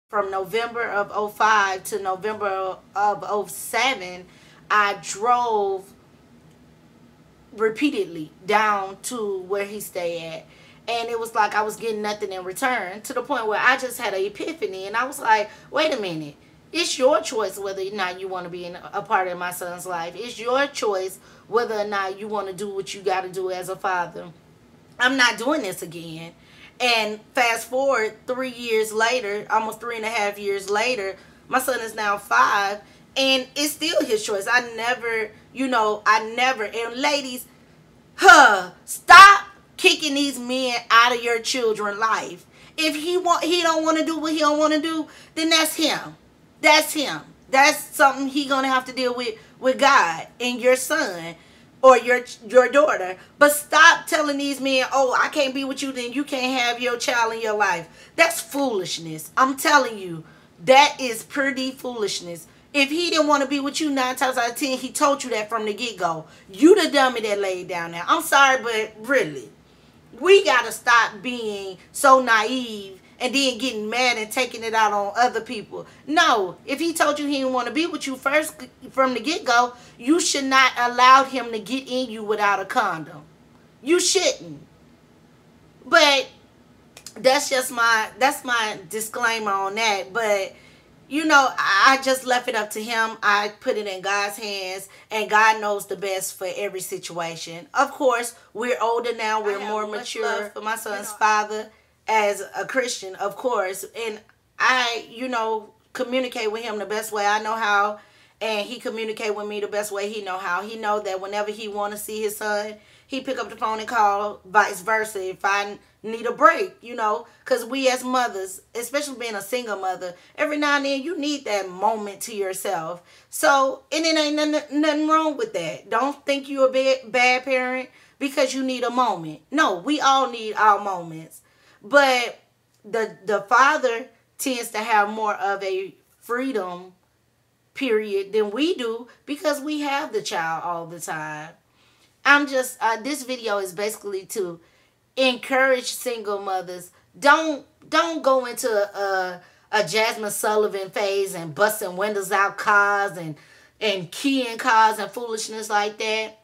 From November of '05 to November of '07, I drove repeatedly down to where he stayed at. And it was like I was getting nothing in return, to the point where I just had an epiphany. And I was like, wait a minute. It's your choice whether or not you want to be a part of my son's life. It's your choice whether or not you want to do what you got to do as a father. I'm not doing this again. And fast forward 3 years later, almost 3.5 years later, my son is now 5, and it's still his choice. I never. And ladies, stop kicking these men out of your children's life. If he don't want to do what he don't want to do, then that's him. That's him. That's something he gonna have to deal with God and your son or your daughter. But stop telling these men, oh, I can't be with you, then you can't have your child in your life. That's foolishness. I'm telling you, that is pretty foolishness. If he didn't want to be with you 9 times out of 10, he told you that from the get-go. You the dummy that laid down there. I'm sorry, but really, we got to stop being so naive and then getting mad and taking it out on other people. No, if he told you he didn't want to be with you first from the get-go, you should not allow him to get in you without a condom. You shouldn't. But that's my disclaimer on that. But I just left it up to him. I put it in God's hands, and God knows the best for every situation. Of course, we're older now. We're more mature. For my son's father, as a Christian, of course, and I, communicate with him the best way I know how, and he communicate with me the best way he know how. He know that whenever he want to see his son, he pick up the phone and call, vice versa. If I need a break, because we as mothers, especially being a single mother, every now and then you need that moment to yourself. So, and it ain't nothing wrong with that. Don't think you're a bad parent because you need a moment. No, we all need our moments. But the father tends to have more of a freedom period than we do because we have the child all the time. This video is basically to encourage single mothers. Don't go into a Jasmine Sullivan phase and busting windows out cars and keying cars and foolishness like that.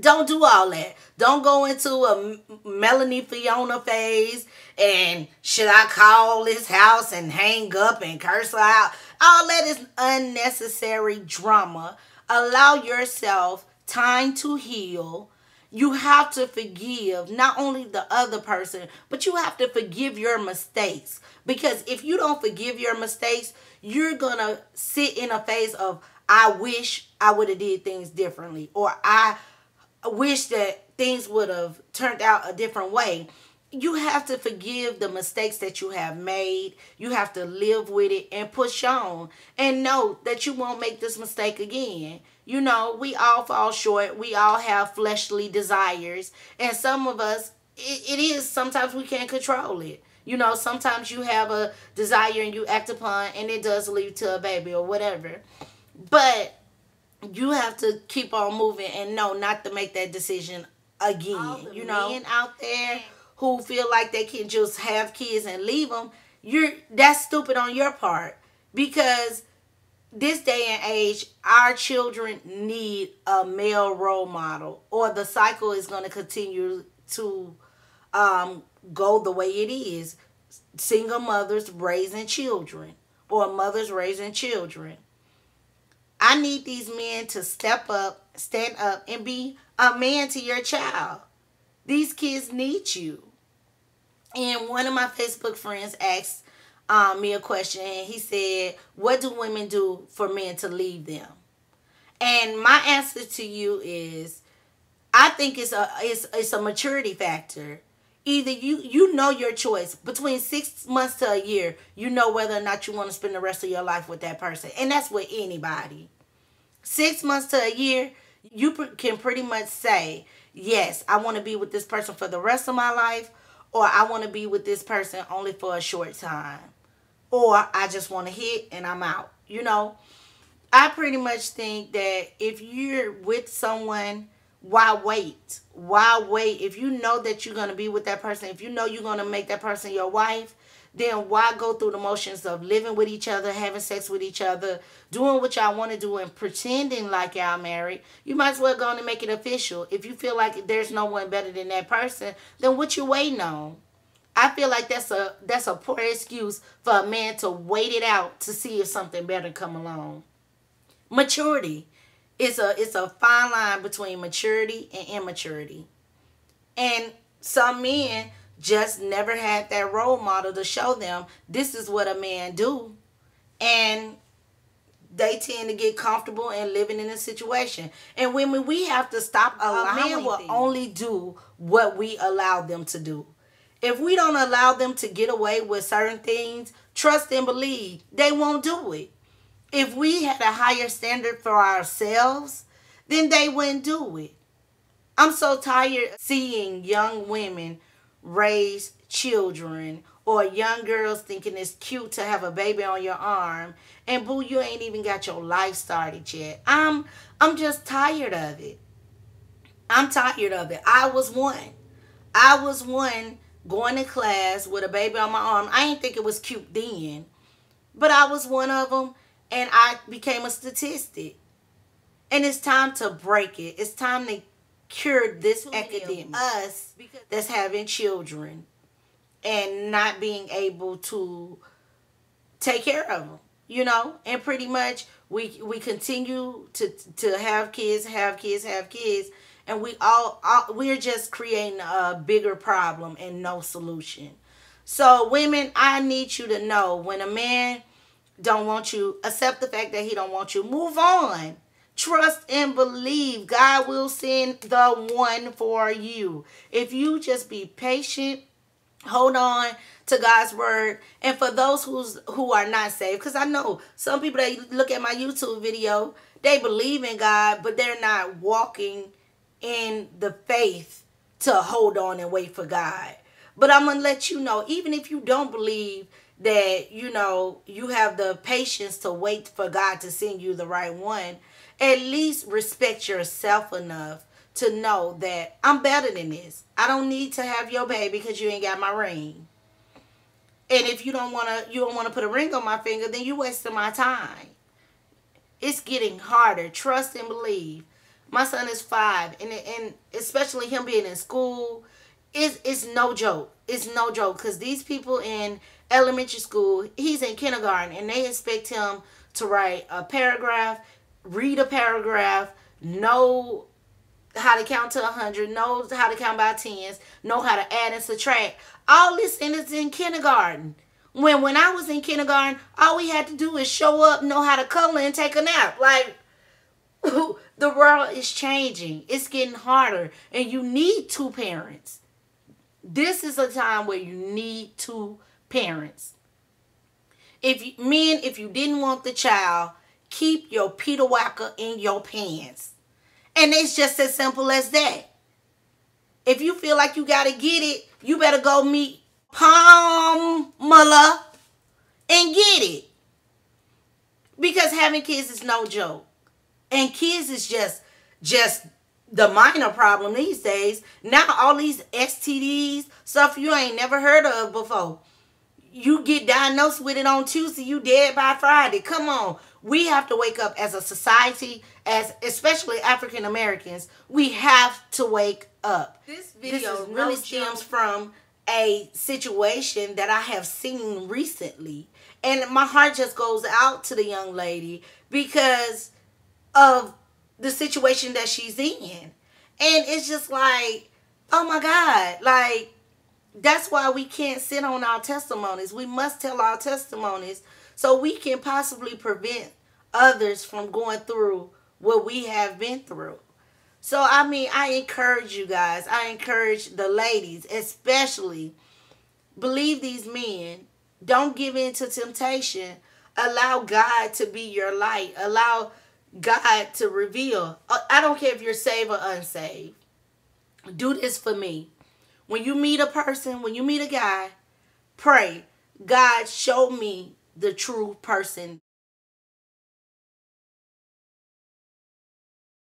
Don't do all that. Don't go into a Melanie Fiona phase and should I call this house and hang up and curse her out. All that is unnecessary drama. Allow yourself time to heal. You have to forgive not only the other person, but you have to forgive your mistakes. Because if you don't forgive your mistakes, you're going to sit in a phase of, I wish I would have did things differently, or I wish that things would have turned out a different way. You have to forgive the mistakes that you have made. You have to live with it and push on and know that you won't make this mistake again. We all fall short. We all have fleshly desires. And some of us, it is, sometimes we can't control it. Sometimes you have a desire and you act upon and it does lead to a baby or whatever. But you have to keep on moving and know not to make that decision again. All the men out there who feel like they can just have kids and leave them, that's stupid on your part. Because this day and age, our children need a male role model, or the cycle is going to continue to go the way it is. Single mothers raising children, or mothers raising children. I need these men to step up, stand up, and be a man to your child. These kids need you. And one of my Facebook friends asked me a question, and he said, what do women do for men to leave them? And my answer to you is, I think it's a maturity factor. Either you know your choice. Between 6 months to a year, you know whether or not you want to spend the rest of your life with that person. And that's with anybody. 6 months to a year, you can pretty much say, yes, I want to be with this person for the rest of my life, or I want to be with this person only for a short time, or I just want to hit and I'm out. I pretty much think that if you're with someone, why wait? Why wait? If you know that you're going to be with that person, if you know you're going to make that person your wife, then why go through the motions of living with each other, having sex with each other, doing what y'all want to do, and pretending like y'all married? You might as well go on and make it official. If you feel like there's no one better than that person, then what you waiting on? I feel like that's a poor excuse for a man to wait it out to see if something better come along. Maturity is a fine line between maturity and immaturity. And some men just never had that role model to show them this is what a man do. And they tend to get comfortable and living in a situation. And women, we have to stop allowing things. A man will only do what we allow them to do. If we don't allow them to get away with certain things, trust and believe, they won't do it. If we had a higher standard for ourselves, then they wouldn't do it. I'm so tired of seeing young women raise children, or young girls thinking it's cute to have a baby on your arm, and boo, you ain't even got your life started yet. I'm just tired of it. I'm tired of it. I was one going to class with a baby on my arm. I ain't think it was cute then, but I was one of them, and I became a statistic. And it's time to break it. It's time to cure this epidemic. Us that's having children and not being able to take care of them, you know? And pretty much we continue to have kids, and we're just creating a bigger problem and no solution. So women, I need you to know, when a man don't want you, accept the fact that he don't want you. Move on. Trust and believe God will send the one for you. If you just be patient, hold on to God's word. And for those who are not saved, because I know some people that look at my YouTube video, they believe in God, but they're not walking in the faith to hold on and wait for God. But I'm going to let you know, even if you don't believe that, you know, you have the patience to wait for God to send you the right one, at least respect yourself enough to know that I'm better than this. I don't need to have your baby because you ain't got my ring. And if you don't want to put a ring on my finger, then you wasting my time. It's getting harder. Trust and believe. My son is 5, and especially him being in school, it's no joke. It's no joke, because these people in elementary school, he's in kindergarten, and they expect him to write a paragraph, read a paragraph, know how to count to 100, knows how to count by tens, know how to add and subtract. All this is in kindergarten. When I was in kindergarten, all we had to do is show up, know how to color, and take a nap. Like, the world is changing. It's getting harder, and you need 2 parents. This is a time where you need 2 parents. If you didn't want the child, keep your Peter Whacker in your pants. And it's just as simple as that. If you feel like you got to get it, you better go meet Pamela and get it. Because having kids is no joke. And kids is just the minor problem these days. Now all these STDs, stuff you ain't never heard of before. You get diagnosed with it on Tuesday, you dead by Friday. Come on. We have to wake up as a society, especially African Americans. We have to wake up. This video really stems from a situation that I have seen recently. And my heart just goes out to the young lady because of the situation that she's in. And it's just like, oh my God, like, that's why we can't sit on our testimonies. We must tell our testimonies so we can possibly prevent others from going through what we have been through. So, I mean, I encourage you guys. I encourage the ladies, especially, believe these men. Don't give in to temptation. Allow God to be your light. Allow God to reveal. I don't care if you're saved or unsaved. Do this for me. When you meet a person, when you meet a guy, pray, God, show me the true person.